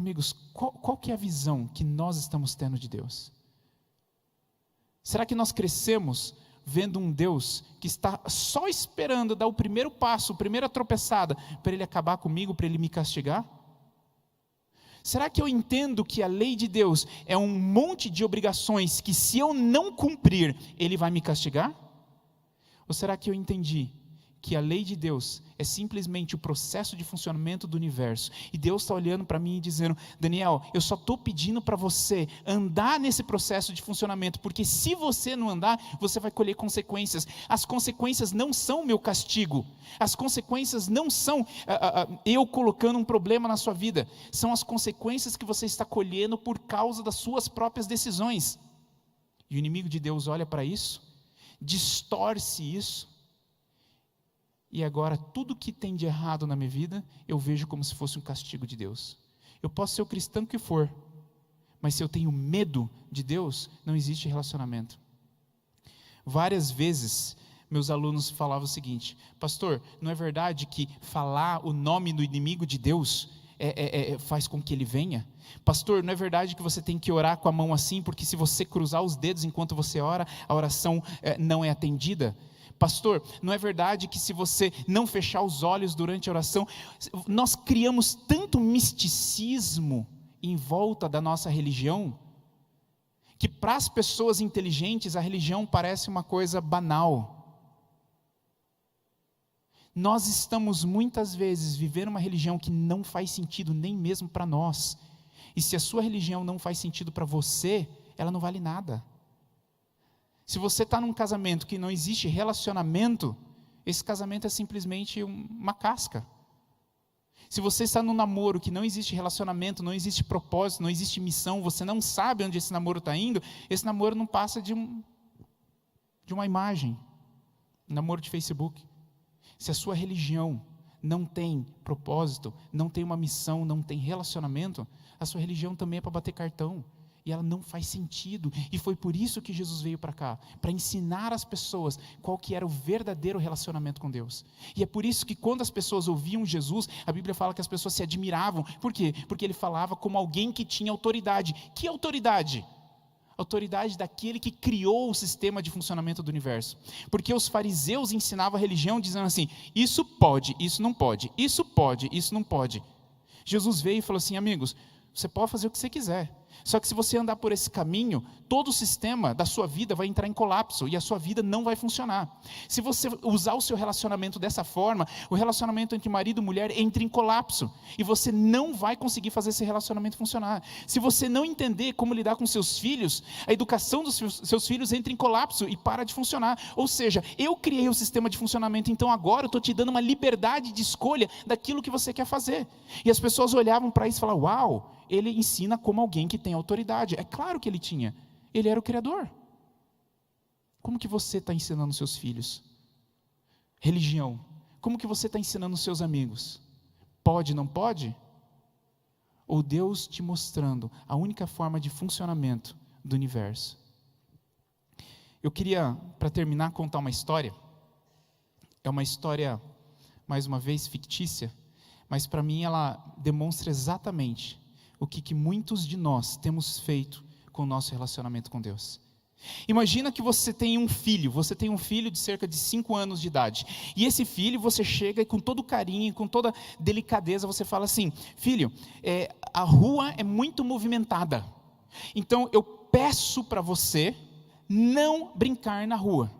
Amigos, qual que é a visão que nós estamos tendo de Deus? Será que nós crescemos vendo um Deus que está só esperando dar o primeiro passo, a primeira tropeçada, para Ele acabar comigo, para Ele me castigar? Será que eu entendo que a lei de Deus é um monte de obrigações que, se eu não cumprir, Ele vai me castigar? Ou será que eu entendi que a lei de Deus é simplesmente o processo de funcionamento do universo, e Deus está olhando para mim e dizendo: Daniel, eu só estou pedindo para você andar nesse processo de funcionamento, porque se você não andar, você vai colher consequências. As consequências não são meu castigo, as consequências não são eu colocando um problema na sua vida, são as consequências que você está colhendo por causa das suas próprias decisões. E o inimigo de Deus olha para isso, distorce isso, e agora tudo que tem de errado na minha vida, eu vejo como se fosse um castigo de Deus. Eu posso ser o cristão que for, mas se eu tenho medo de Deus, não existe relacionamento. Várias vezes, meus alunos falavam o seguinte: pastor, não é verdade que falar o nome do inimigo de Deus faz com que ele venha? Pastor, não é verdade que você tem que orar com a mão assim, porque se você cruzar os dedos enquanto você ora, a oração não é atendida? Pastor, não é verdade que se você não fechar os olhos durante a oração, nós criamos tanto misticismo em volta da nossa religião, que para as pessoas inteligentes a religião parece uma coisa banal. Nós estamos muitas vezes vivendo uma religião que não faz sentido nem mesmo para nós, e se a sua religião não faz sentido para você, ela não vale nada. Se você está num casamento que não existe relacionamento, esse casamento é simplesmente uma casca. Se você está num namoro que não existe relacionamento, não existe propósito, não existe missão, você não sabe onde esse namoro está indo, esse namoro não passa de uma imagem, um namoro de Facebook. Se a sua religião não tem propósito, não tem uma missão, não tem relacionamento, a sua religião também é para bater cartão. E ela não faz sentido, e foi por isso que Jesus veio para cá, para ensinar as pessoas qual que era o verdadeiro relacionamento com Deus. E é por isso que quando as pessoas ouviam Jesus, a Bíblia fala que as pessoas se admiravam. Por quê? Porque ele falava como alguém que tinha autoridade. Que autoridade? Autoridade daquele que criou o sistema de funcionamento do universo. Porque os fariseus ensinavam a religião dizendo assim: isso pode, isso não pode, isso pode, isso não pode. Jesus veio e falou assim: amigos, você pode fazer o que você quiser, só que se você andar por esse caminho, todo o sistema da sua vida vai entrar em colapso e a sua vida não vai funcionar. Se você usar o seu relacionamento dessa forma, o relacionamento entre marido e mulher entra em colapso e você não vai conseguir fazer esse relacionamento funcionar. Se você não entender como lidar com seus filhos, a educação dos seus filhos entra em colapso e para de funcionar. Ou seja, eu criei o sistema de funcionamento, então agora eu estou te dando uma liberdade de escolha daquilo que você quer fazer. E as pessoas olhavam para isso e falavam: uau, ele ensina como alguém que tem autoridade. É claro que ele tinha. Ele era o Criador. Como que você está ensinando seus filhos? Religião. Como que você está ensinando seus amigos? Pode, não pode? Ou Deus te mostrando a única forma de funcionamento do universo? Eu queria, para terminar, contar uma história. É uma história, mais uma vez, fictícia, mas para mim ela demonstra exatamente o que muitos de nós temos feito com o nosso relacionamento com Deus. Imagina que você tem um filho de cerca de 5 anos de idade, e esse filho você chega e com todo carinho, com toda delicadeza, você fala assim: filho, a rua é muito movimentada, então eu peço para você não brincar na rua.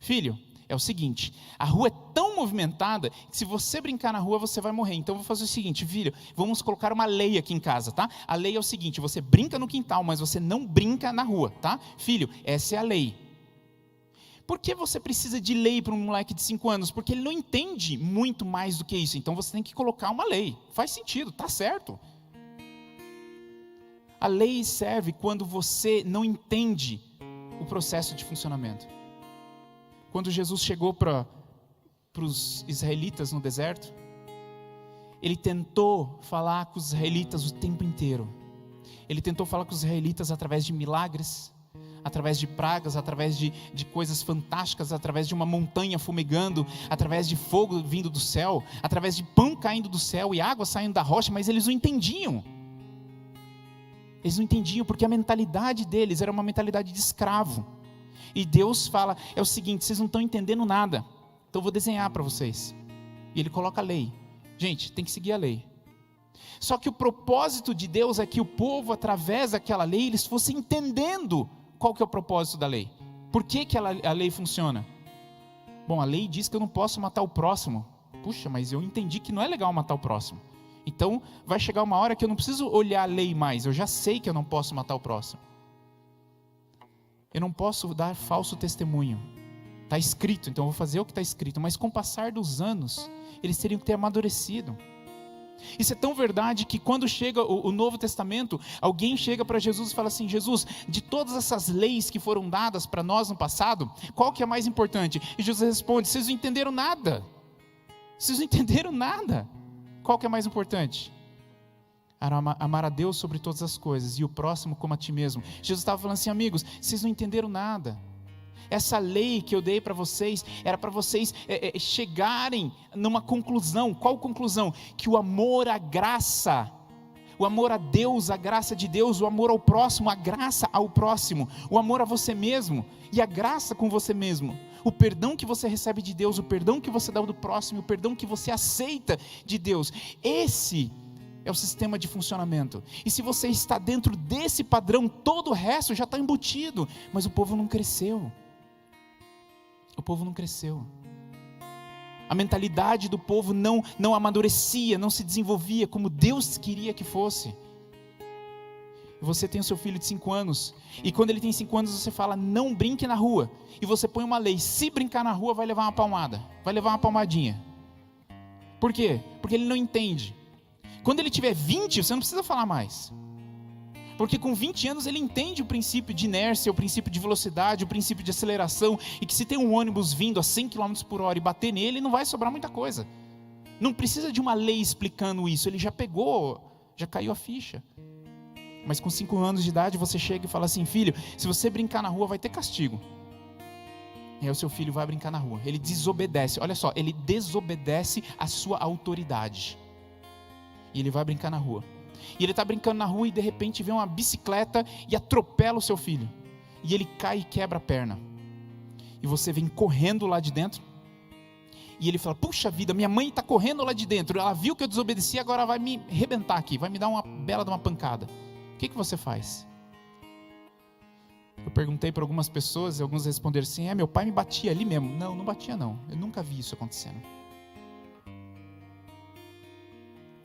Filho, é o seguinte, a rua é tão movimentada que se você brincar na rua você vai morrer. Então eu vou fazer o seguinte: filho, vamos colocar uma lei aqui em casa, tá? A lei é o seguinte: você brinca no quintal, mas você não brinca na rua, tá? Filho, essa é a lei. Por que você precisa de lei para um moleque de 5 anos? Porque ele não entende muito mais do que isso. Então você tem que colocar uma lei. Faz sentido, tá certo. A lei serve quando você não entende o processo de funcionamento. Quando Jesus chegou para os israelitas no deserto, ele tentou falar com os israelitas o tempo inteiro. Ele tentou falar com os israelitas através de milagres, através de pragas, através de coisas fantásticas, através de uma montanha fumegando, através de fogo vindo do céu, através de pão caindo do céu e água saindo da rocha, mas eles não entendiam. Eles não entendiam porque a mentalidade deles era uma mentalidade de escravo. E Deus fala, é o seguinte, vocês não estão entendendo nada, então eu vou desenhar para vocês. E Ele coloca a lei. Gente, tem que seguir a lei. Só que o propósito de Deus é que o povo, através daquela lei, eles fossem entendendo qual que é o propósito da lei. Por que a lei funciona? Bom, a lei diz que eu não posso matar o próximo. Puxa, mas eu entendi que não é legal matar o próximo. Então, vai chegar uma hora que eu não preciso olhar a lei mais. Eu já sei que eu não posso matar o próximo. Eu não posso dar falso testemunho. Está escrito, então eu vou fazer o que está escrito. Mas com o passar dos anos, eles teriam que ter amadurecido. Isso é tão verdade que quando chega o Novo Testamento, alguém chega para Jesus e fala assim: Jesus, de todas essas leis que foram dadas para nós no passado, qual que é a mais importante? E Jesus responde: vocês não entenderam nada. Vocês não entenderam nada. Qual que é mais importante? Amar a Deus sobre todas as coisas e o próximo como a ti mesmo. Jesus estava falando assim: amigos, vocês não entenderam nada. Essa lei que eu dei para vocês, era para vocês chegarem numa conclusão. Qual conclusão? Que o amor à graça, o amor a Deus, a graça de Deus, o amor ao próximo, a graça ao próximo, o amor a você mesmo e a graça com você mesmo, o perdão que você recebe de Deus, o perdão que você dá do próximo, o perdão que você aceita de Deus. Esse é o sistema de funcionamento. E se você está dentro desse padrão, todo o resto já está embutido. Mas o povo não cresceu. O povo não cresceu. A mentalidade do povo não amadurecia, não se desenvolvia como Deus queria que fosse. Você tem o seu filho de 5 anos, e quando ele tem 5 anos você fala: não brinque na rua, e você põe uma lei: se brincar na rua vai levar uma palmada, vai levar uma palmadinha. Por quê? Porque ele não entende. Quando ele tiver 20, você não precisa falar mais. Porque com 20 anos ele entende o princípio de inércia, o princípio de velocidade, o princípio de aceleração, e que se tem um ônibus vindo a 100 km por hora e bater nele, não vai sobrar muita coisa. Não precisa de uma lei explicando isso, ele já pegou, já caiu a ficha. Mas com 5 anos de idade você chega e fala assim: filho, se você brincar na rua vai ter castigo. E aí o seu filho vai brincar na rua, ele desobedece, olha só, ele desobedece a sua autoridade. E ele vai brincar na rua. E ele está brincando na rua e de repente vê uma bicicleta e atropela o seu filho. E ele cai e quebra a perna. E você vem correndo lá de dentro. E ele fala: puxa vida, minha mãe está correndo lá de dentro. Ela viu que eu desobedeci, agora vai me arrebentar aqui. Vai me dar uma bela de uma pancada. O que você faz? Eu perguntei para algumas pessoas e alguns responderam assim: meu pai me batia ali mesmo. Não, não batia não. Eu nunca vi isso acontecendo.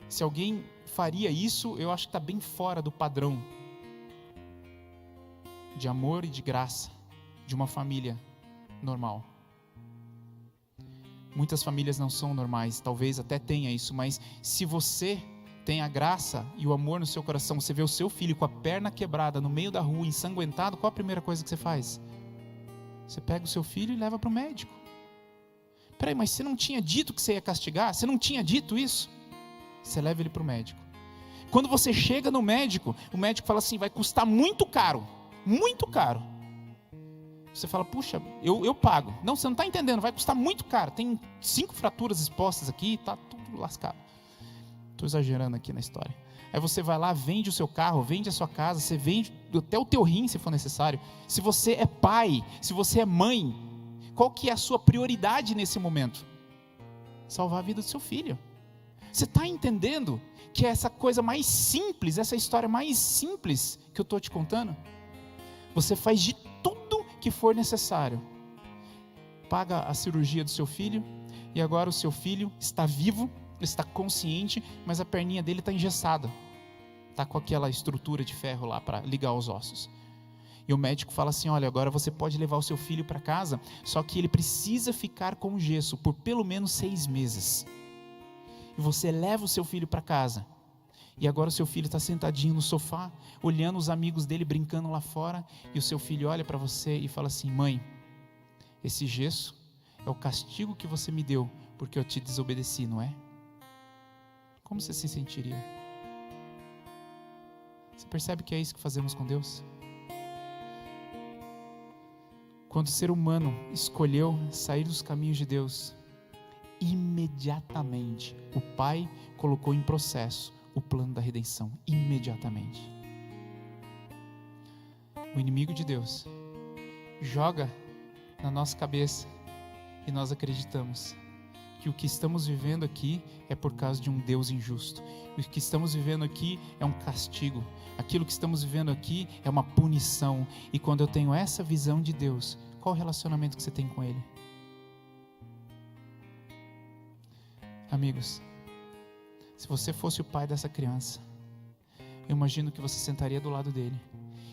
Se alguém faria isso, eu acho que está bem fora do padrão de amor e de graça de uma família normal. Muitas famílias não são normais, talvez até tenha isso, mas se você tem a graça e o amor no seu coração, você vê o seu filho com a perna quebrada no meio da rua, ensanguentado, qual a primeira coisa que você faz? Você pega o seu filho e leva para o médico. Peraí, mas você não tinha dito que você ia castigar? Você não tinha dito isso? Você leva ele para o médico. Quando você chega no médico, o médico fala assim: vai custar muito caro, muito caro. Você fala: puxa, eu pago. Não, você não está entendendo, vai custar muito caro. Tem 5 fraturas expostas aqui, está tudo lascado. Estou exagerando aqui na história. Aí você vai lá, vende o seu carro, vende a sua casa, você vende até o teu rim se for necessário. Se você é pai, se você é mãe, qual que é a sua prioridade nesse momento? Salvar a vida do seu filho. Você está entendendo que é essa coisa mais simples, essa história mais simples que eu estou te contando? Você faz de tudo que for necessário. Paga a cirurgia do seu filho, e agora o seu filho está vivo, está consciente, mas a perninha dele está engessada. Está com aquela estrutura de ferro lá para ligar os ossos. E o médico fala assim: olha, agora você pode levar o seu filho para casa, só que ele precisa ficar com gesso por pelo menos 6 meses. E você leva o seu filho para casa, e agora o seu filho está sentadinho no sofá, olhando os amigos dele brincando lá fora, e o seu filho olha para você e fala assim: mãe, esse gesso é o castigo que você me deu, porque eu te desobedeci, não é? Como você se sentiria? Você percebe que é isso que fazemos com Deus? Quando o ser humano escolheu sair dos caminhos de Deus, imediatamente o Pai colocou em processo o plano da redenção. Imediatamente. O inimigo de Deus joga na nossa cabeça e nós acreditamos que o que estamos vivendo aqui é por causa de um Deus injusto. O que estamos vivendo aqui é um castigo. Aquilo que estamos vivendo aqui é uma punição. E quando eu tenho essa visão de Deus, qual o relacionamento que você tem com Ele? Amigos, se você fosse o pai dessa criança, eu imagino que você sentaria do lado dele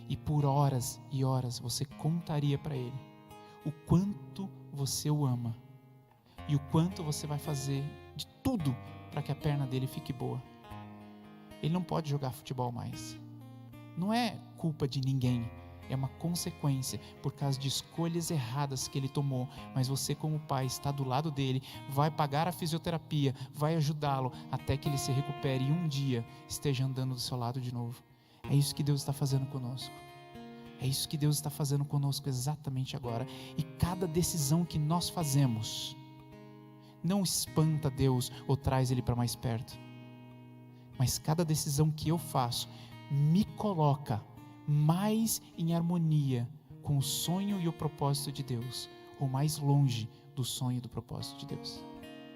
e por horas e horas você contaria para ele o quanto você o ama e o quanto você vai fazer de tudo para que a perna dele fique boa. Ele não pode jogar futebol mais. Não é culpa de ninguém, é uma consequência por causa de escolhas erradas que ele tomou. Mas você, como pai, está do lado dele, vai pagar a fisioterapia, vai ajudá-lo até que ele se recupere e um dia esteja andando do seu lado de novo. É isso que Deus está fazendo conosco. É isso que Deus está fazendo conosco exatamente agora. E cada decisão que nós fazemos não espanta Deus ou traz Ele para mais perto. Mas cada decisão que eu faço me coloca mais em harmonia com o sonho e o propósito de Deus, ou mais longe do sonho e do propósito de Deus.